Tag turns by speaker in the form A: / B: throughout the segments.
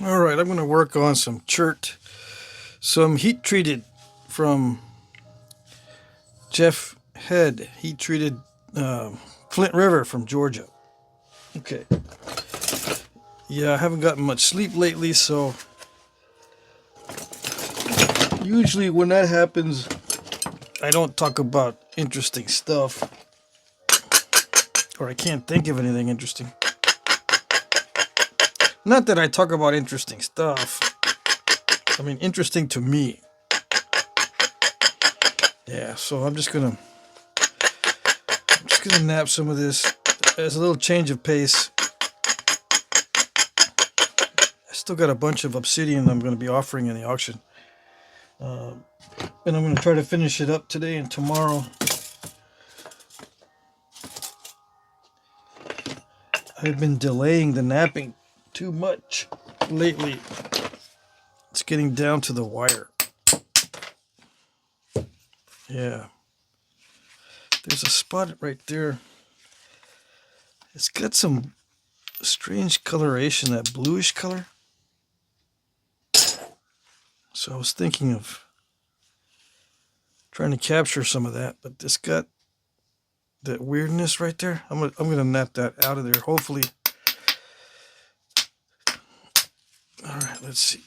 A: Alright, I'm going to work on some Chert, some heat treated from Jeff Head, heat treated Flint River from Georgia. Okay. Yeah, I haven't gotten much sleep lately, so usually when that happens, I don't talk about interesting stuff, or I can't think of anything interesting. Not that I talk about interesting stuff. I mean, interesting to me. Yeah, so I'm just gonna nap some of this as a little change of pace. I still got a bunch of Obsidian I'm going to be offering in the auction. And I'm going to try to finish it up today and tomorrow. I've been delaying the napping too much lately. It's getting down to the wire. Yeah. There's a spot right there. It's got some strange coloration, that bluish color. So I was thinking of trying to capture some of that, but it's got that weirdness right there. I'm gonna nap that out of there, hopefully. All right, let's see.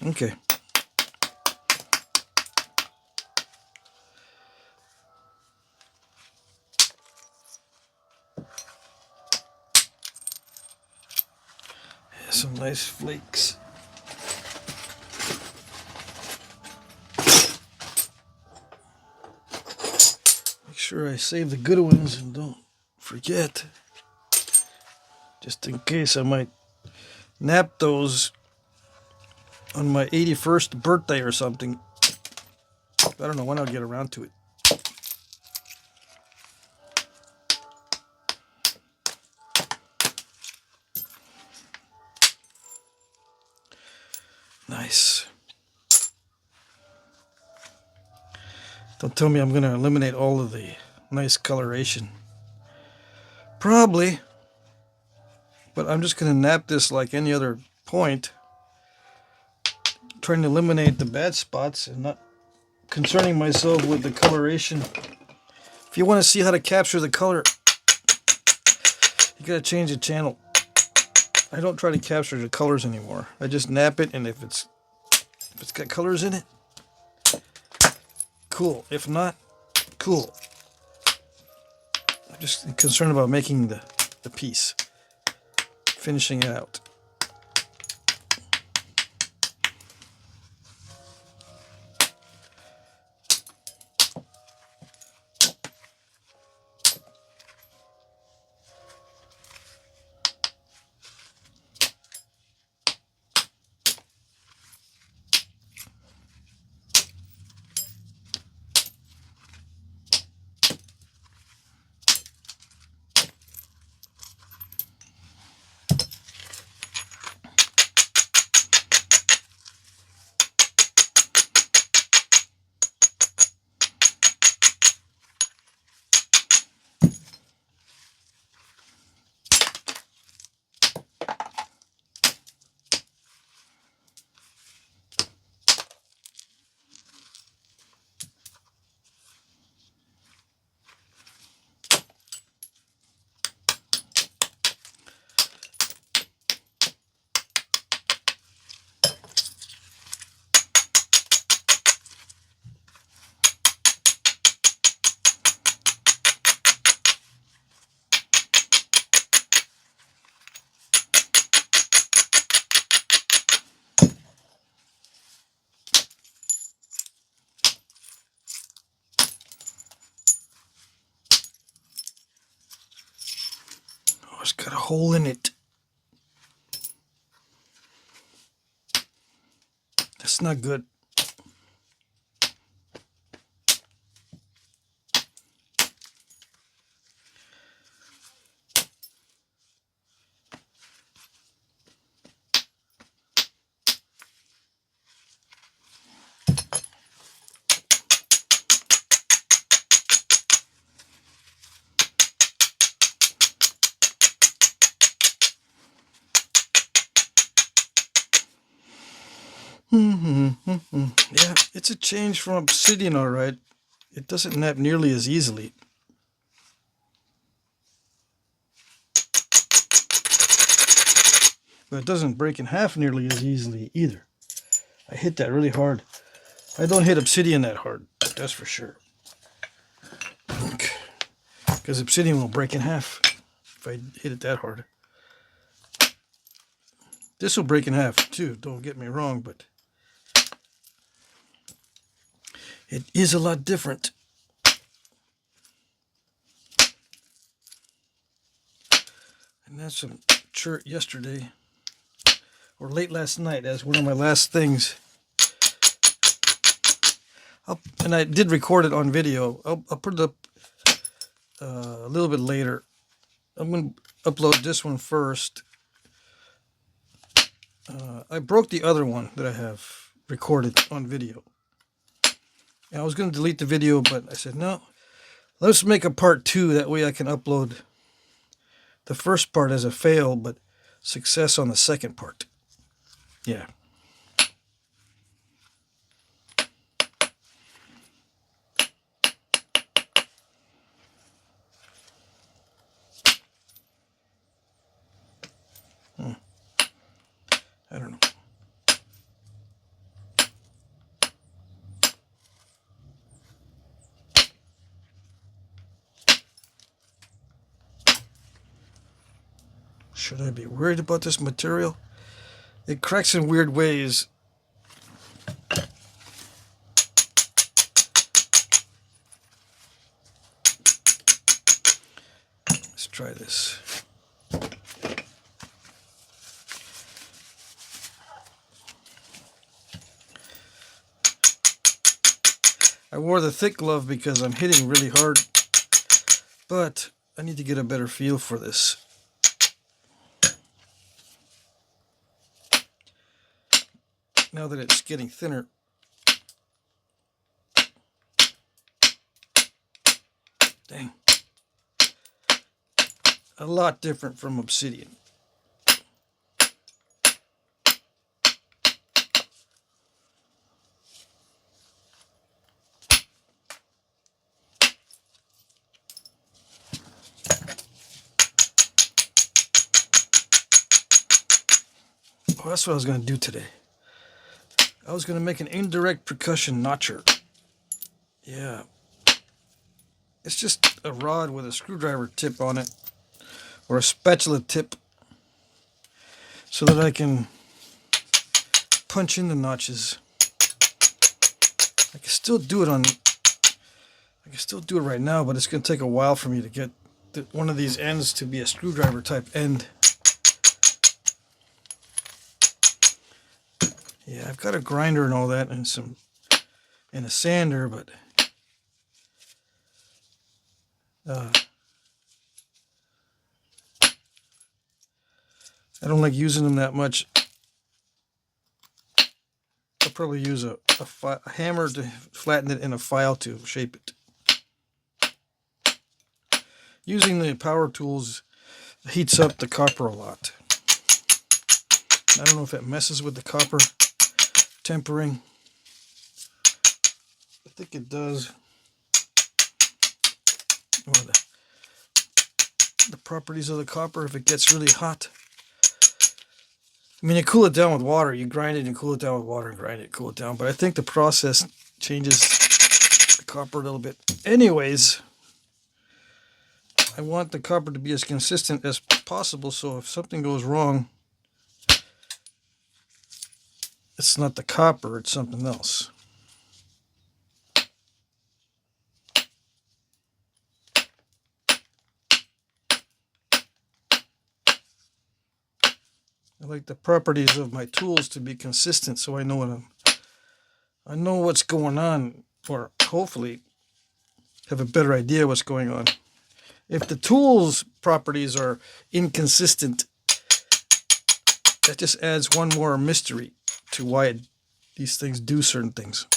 A: Okay. Yeah, some nice flakes. Make sure I save the good ones and don't forget. Just in case I might nap those on my 81st birthday or something. I don't know when I'll get around to it. Nice. Don't tell me I'm going to eliminate all of the nice coloration. Probably. But I'm just going to nap this like any other point. Trying to eliminate the bad spots and not concerning myself with the coloration. If you want to see how to capture the color, you got to change the channel. I don't try to capture the colors anymore. I just nap it, and if it's got colors in it, cool. If not, cool. I'm just concerned about making the piece, finishing it out. it's got a hole in it. That's not good. Yeah, it's a change from Obsidian, all right. It doesn't nap nearly as easily. But it doesn't break in half nearly as easily either. I hit that really hard. I don't hit Obsidian that hard, that's for sure. Because Obsidian will break in half if I hit it that hard. This will break in half too, don't get me wrong, but it is a lot different. And that's some Chert yesterday, or late last night, as one of my last things. And I did record it on video. I'll put it up a little bit later. I'm going to upload this one first. I broke the other one that I have recorded on video. And I was going to delete the video, but I said, no, let's make a part 2. That way I can upload the first part as a fail, but success on the second part. Yeah. I don't know. Should I be worried about this material? It cracks in weird ways. Let's try this. I wore the thick glove because I'm hitting really hard, but I need to get a better feel for this. Now that it's getting thinner. Dang. A lot different from Obsidian. Oh, that's what I was going to do today. I was going to make an indirect percussion notcher. Yeah. It's just a rod with a screwdriver tip on it, or a spatula tip, so that I can punch in the notches. I can still do it right now, but it's going to take a while for me to get one of these ends to be a screwdriver type end. Yeah, I've got a grinder and all that, and a sander, but I don't like using them that much. I'll probably use a hammer to flatten it and a file to shape it. Using the power tools heats up the copper a lot. I don't know if it messes with the copper tempering. I think it does. Or the properties of the copper if it gets really hot. I mean, you cool it down with water. You grind it and cool it down with water and grind it, cool it down. But I think the process changes the copper a little bit. Anyways, I want the copper to be as consistent as possible, so if something goes wrong, it's not the copper, it's something else. I like the properties of my tools to be consistent, so I know what's going on, or hopefully have a better idea what's going on. If the tools properties are inconsistent, that just adds one more mystery to why these things do certain things.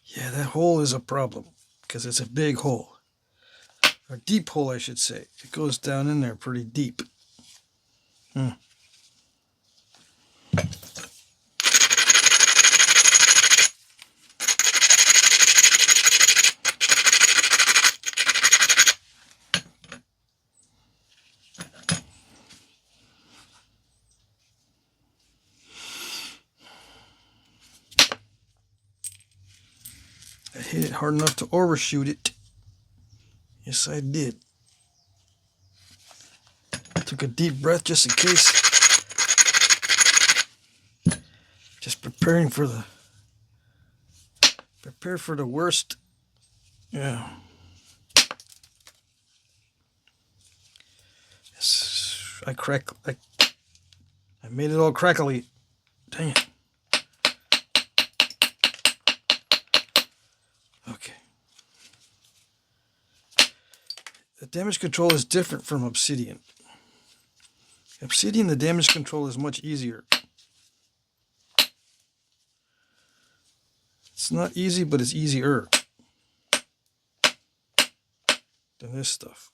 A: Yeah, that hole is a problem because it's a big hole. A deep hole, I should say. It goes down in there pretty deep. I hit it hard enough to overshoot it. Yes, I did. Took a deep breath just in case. Just preparing for the worst. Yeah. Yes, I made it all crackly. Dang it. Okay. The damage control is different from Obsidian. Obsidian, the damage control is much easier. It's not easy, but it's easier than this stuff.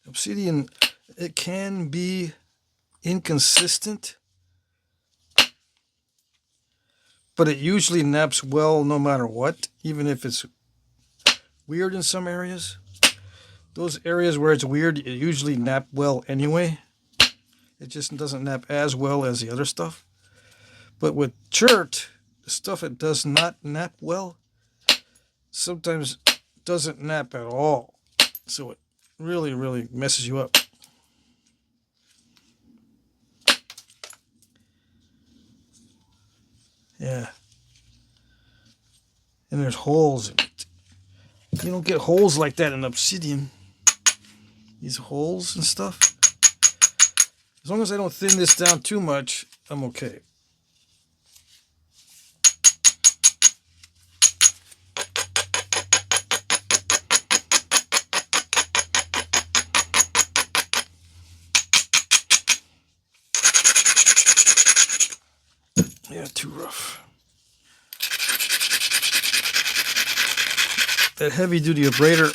A: Obsidian, it can be inconsistent, but it usually naps well no matter what, even if it's weird in some areas. Those areas where it's weird, it usually nap well anyway. It just doesn't nap as well as the other stuff. But with Chert, the stuff that does not nap well sometimes doesn't nap at all. So it really, really messes you up. Yeah. And there's holes in it. You don't get holes like that in Obsidian. These holes and stuff. As long as I don't thin this down too much, I'm okay. Yeah, too rough. That heavy duty abrader,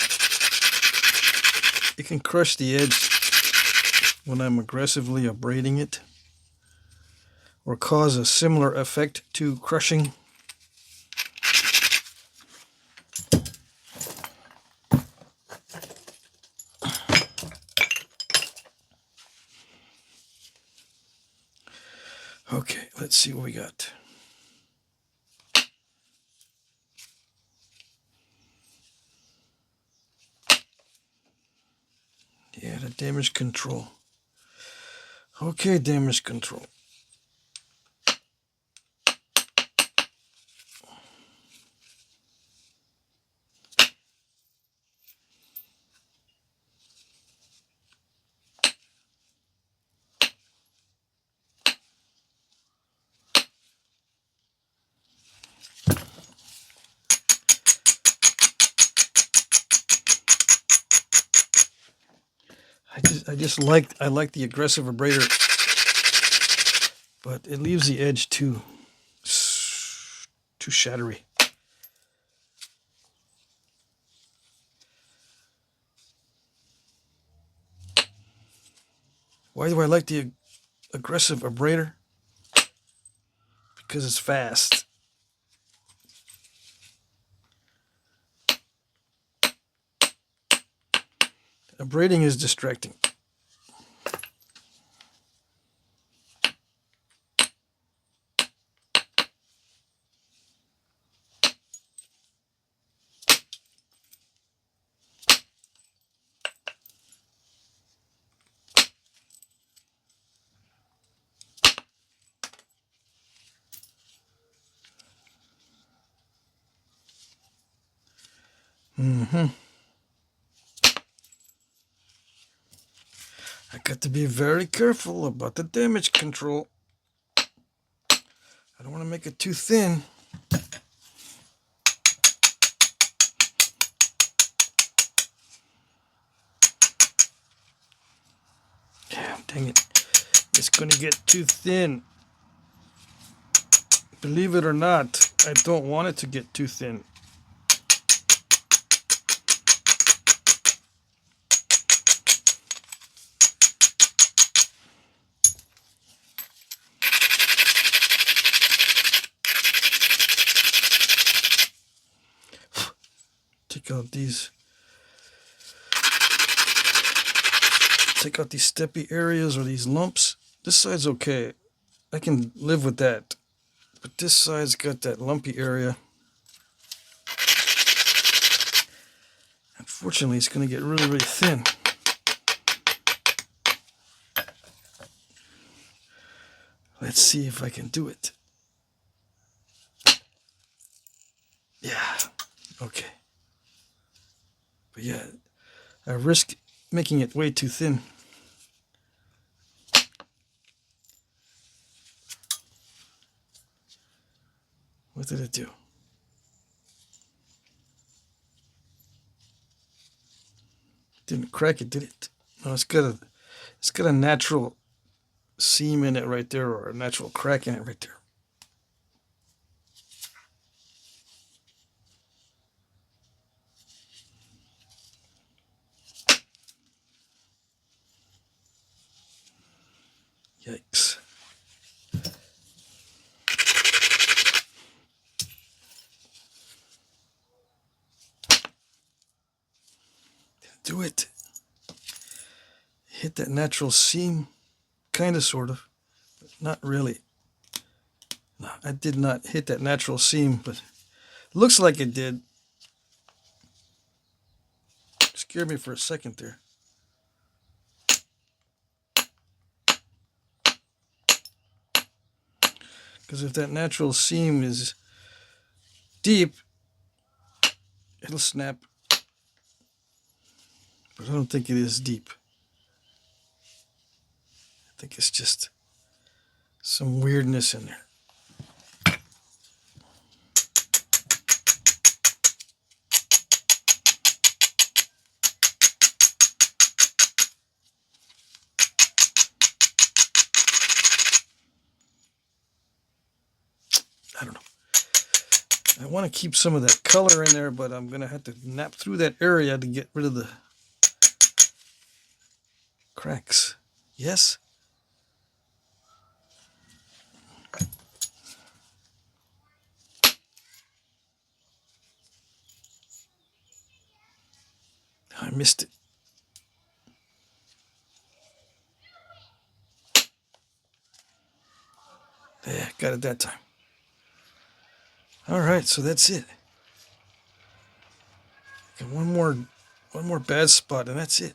A: it can crush the edge when I'm aggressively abrading it, or cause a similar effect to crushing. Okay, let's see what we got. Yeah, the damage control. Okay, damage control. I like the aggressive abrader, but it leaves the edge too shattery. Why do I like the aggressive abrader? Because it's fast. Abrading is distracting. I got to be very careful about the damage control. I don't want to make it too thin. Damn, dang it. It's going to get too thin. Believe it or not, I don't want it to get too thin. Take out these steppy areas or these lumps. This side's okay. I can live with that. But this side's got that lumpy area. Unfortunately, it's going to get really, really thin. Let's see if I can do it. Yeah, okay. But yeah, I risk making it way too thin. What did it do? Didn't crack it, did it? No, it's got a natural seam in it right there, or a natural crack in it right there. Yikes. Didn't do it. Hit that natural seam, kind of, sort of, but not really. No, I did not hit that natural seam, but it looks like it did. Scared me for a second there. Because if that natural seam is deep, it'll snap. But I don't think it is deep. I think it's just some weirdness in there. I don't know. I want to keep some of that color in there, but I'm going to have to nap through that area to get rid of the cracks. Yes? I missed it. Yeah, got it that time. All right, so that's it. Got one more bad spot, and that's it.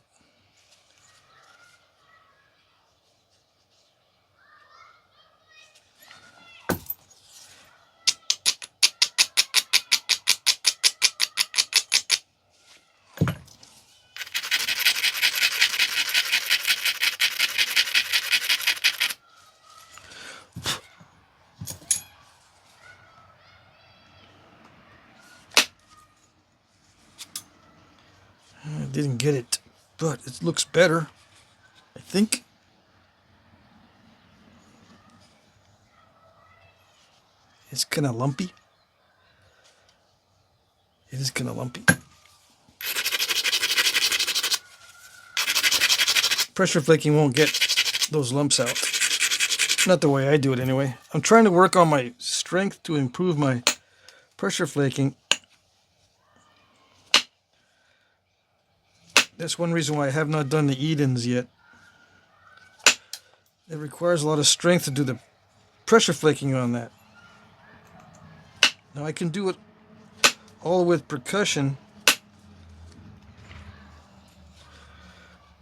A: I didn't get it, but it looks better, I think. It's kind of lumpy. It is kind of lumpy. Pressure flaking won't get those lumps out. Not the way I do it anyway. I'm trying to work on my strength to improve my pressure flaking. That's one reason why I have not done the Edens yet. It requires a lot of strength to do the pressure flaking on that. Now I can do it all with percussion,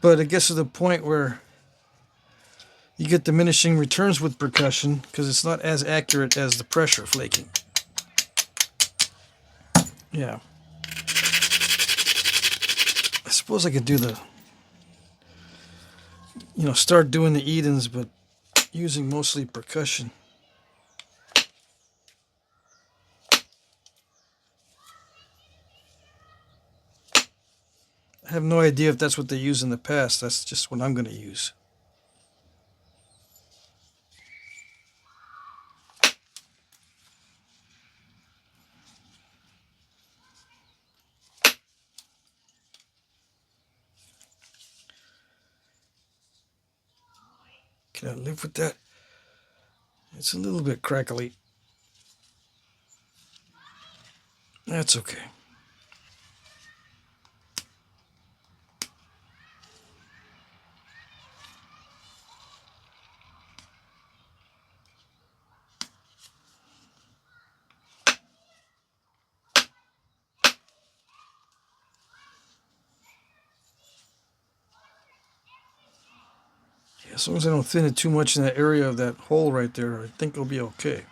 A: but it gets to the point where you get diminishing returns with percussion because it's not as accurate as the pressure flaking. Yeah. I suppose I could do the, start doing the Edens, but using mostly percussion. I have no idea if that's what they used in the past. That's just what I'm going to use. Can I live with that? It's a little bit crackly. That's okay. As long as I don't thin it too much in that area of that hole right there, I think it'll be okay.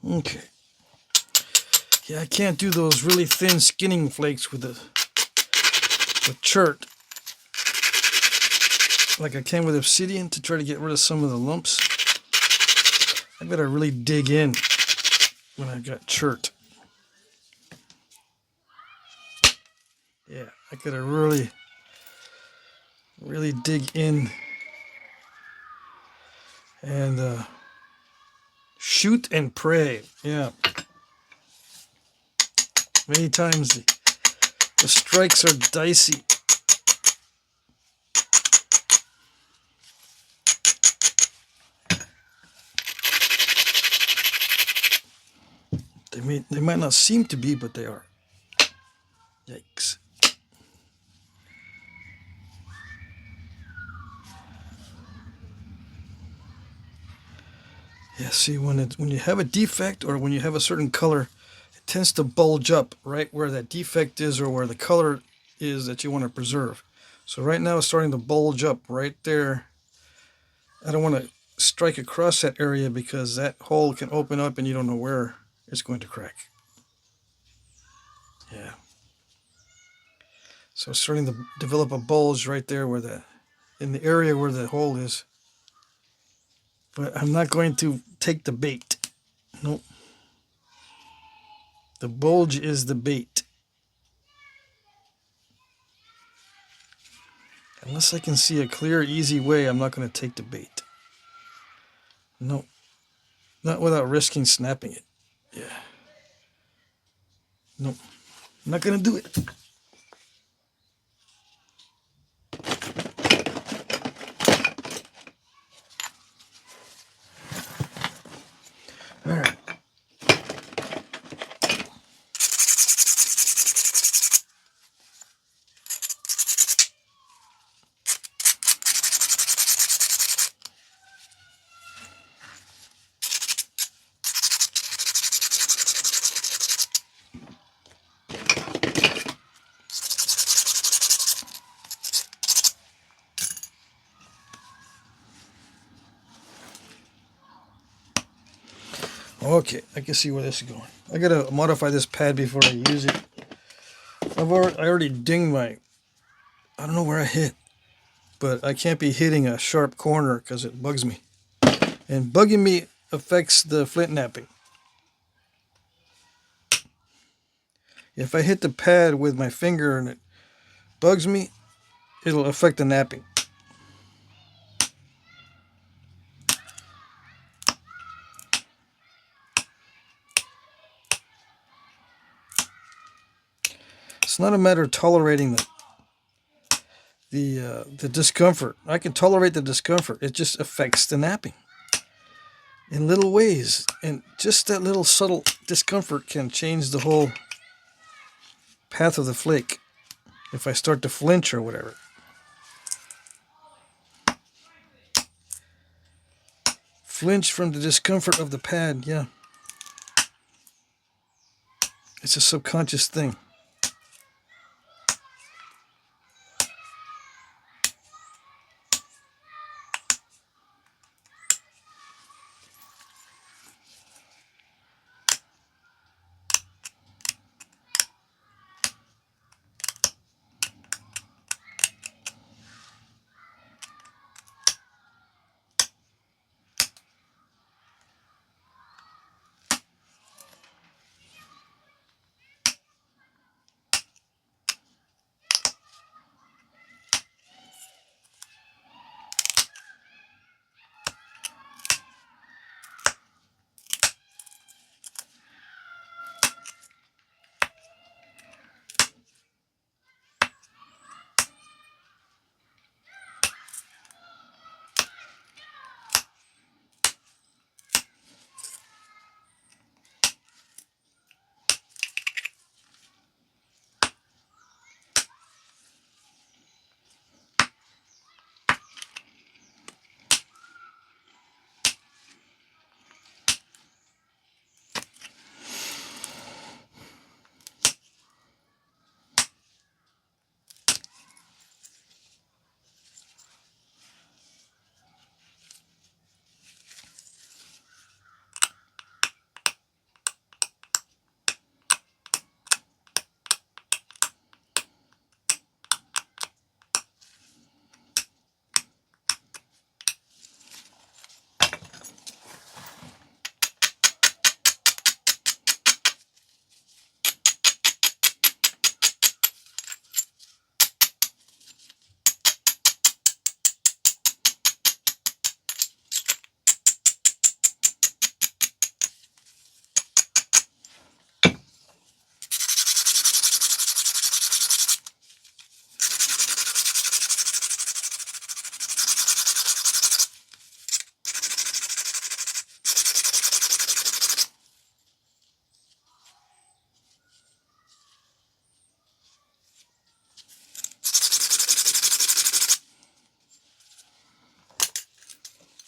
A: Okay. Yeah, I can't do those really thin skinning flakes with Chert like I can with Obsidian to try to get rid of some of the lumps. I gotta really dig in when I've got Chert. Yeah, I gotta really dig in and shoot and pray. Yeah. Many times the strikes are dicey. They might not seem to be, but they are. Yikes. Yeah, see, when you have a defect or when you have a certain color, it tends to bulge up right where that defect is or where the color is that you want to preserve. So right now it's starting to bulge up right there. I don't want to strike across that area because that hole can open up and you don't know where it's going to crack. Yeah. So it's starting to develop a bulge right there in the area where the hole is. But I'm not going to take the bait. Nope. The bulge is the bait. Unless I can see a clear, easy way, I'm not going to take the bait. No. Not without risking snapping it. Yeah. Nope. I'm not going to do it. All right. Okay, I can see where this is going. I gotta modify this pad before I use it. I already dinged my, I don't know where I hit, but I can't be hitting a sharp corner because it bugs me. And bugging me affects the flint knapping. If I hit the pad with my finger and it bugs me, it'll affect the knapping. It's not a matter of tolerating the discomfort. I can tolerate the discomfort. It just affects the knapping in little ways, and just that little subtle discomfort can change the whole path of the flake. If I start to flinch or whatever, flinch from the discomfort of the pad. Yeah, it's a subconscious thing.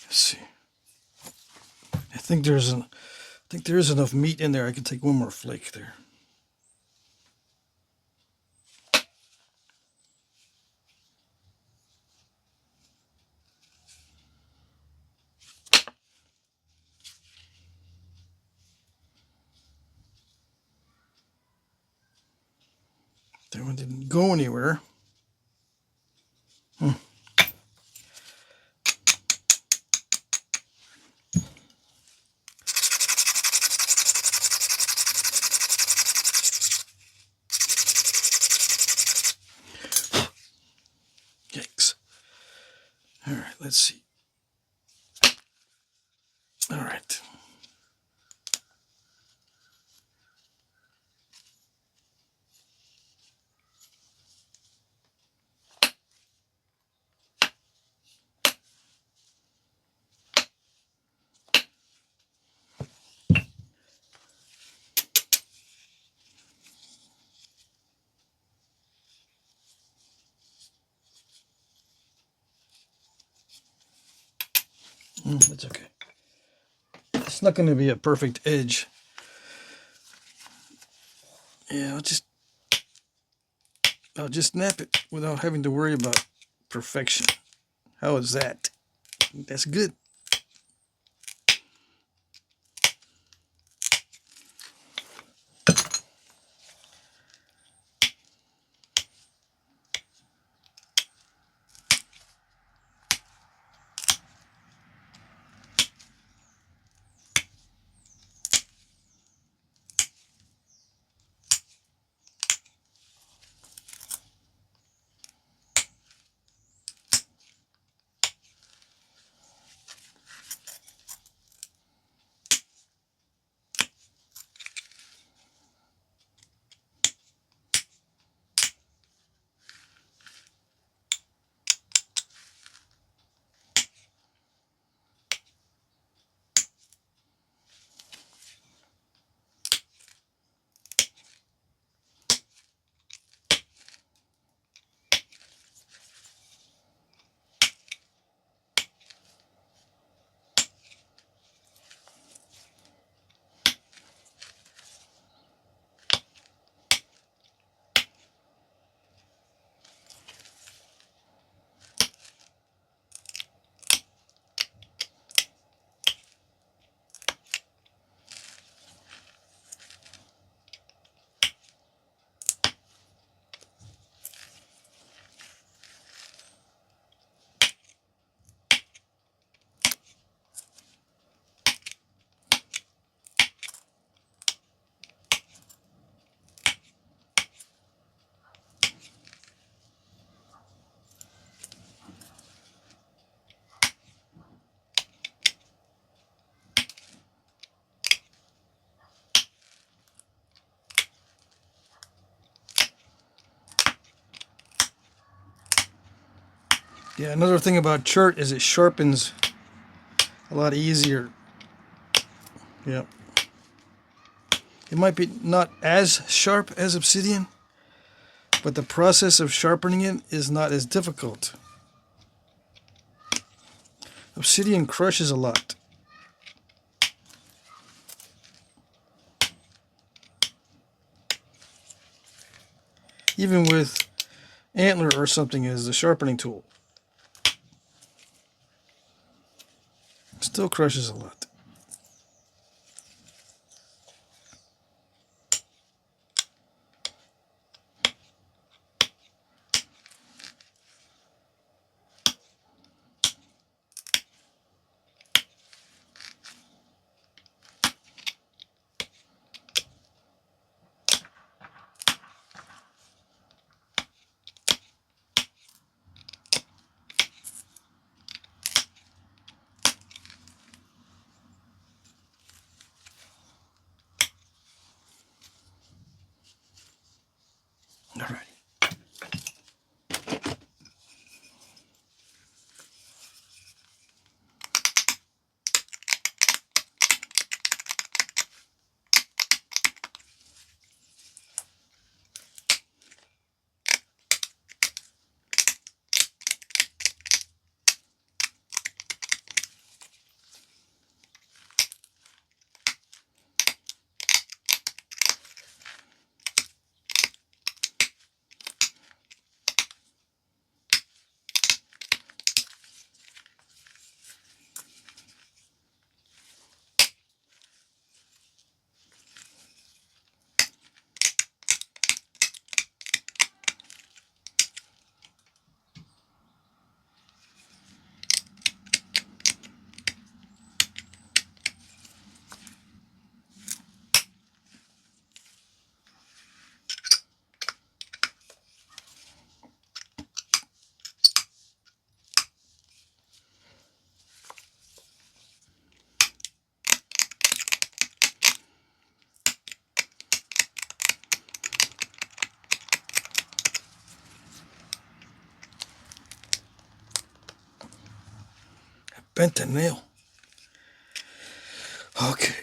A: Let's see. I think there is enough meat in there. I can take one more flake there. That one didn't go anywhere. Yikes. All right, let's see. All right. That's okay. It's not going to be a perfect edge. Yeah, I'll just nap it without having to worry about perfection. How is that? That's good. Yeah, another thing about Chert is it sharpens a lot easier. Yeah. It might be not as sharp as Obsidian, but the process of sharpening it is not as difficult. Obsidian crushes a lot. Even with antler or something as the sharpening tool. Still crushes a lot. Alrighty. Bent the nail. Okay.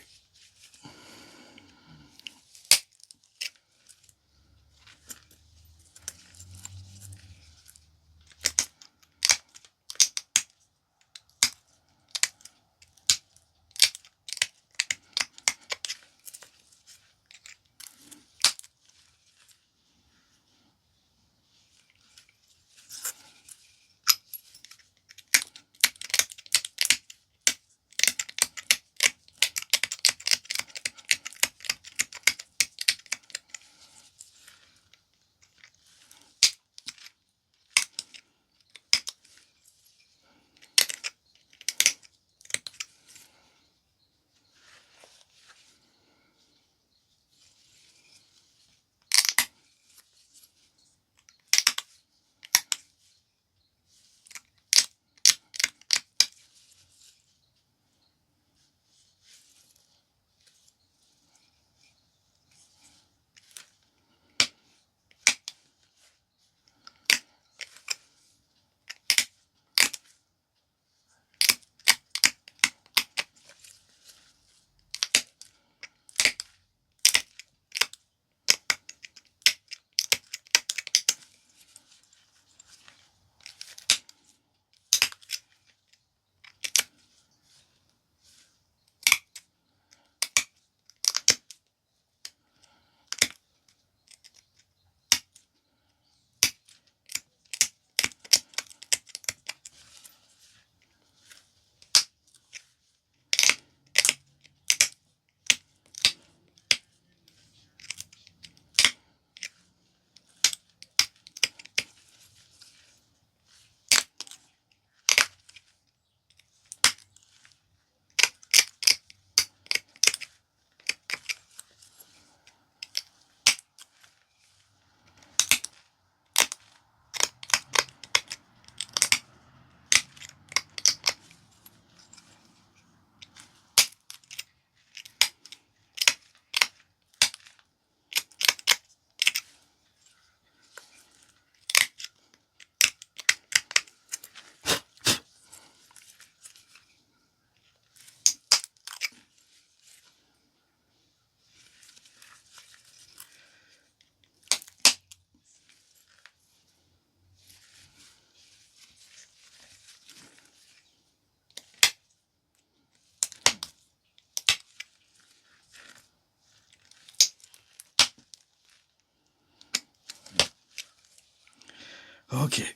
A: Okay.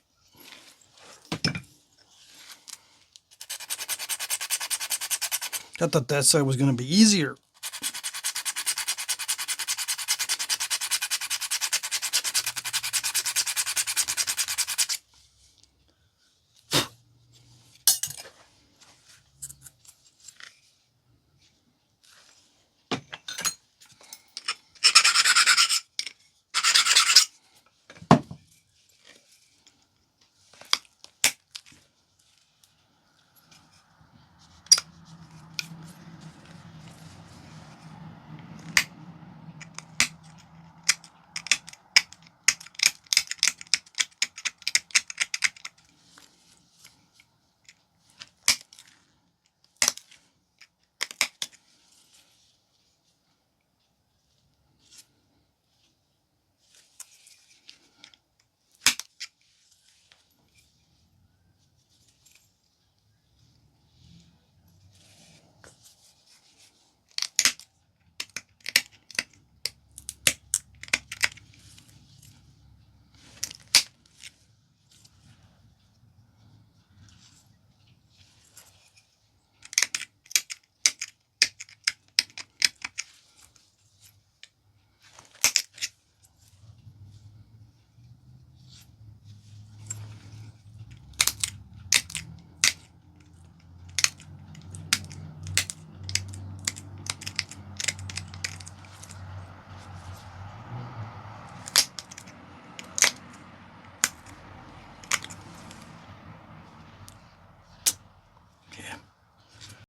A: I thought that side was going to be easier.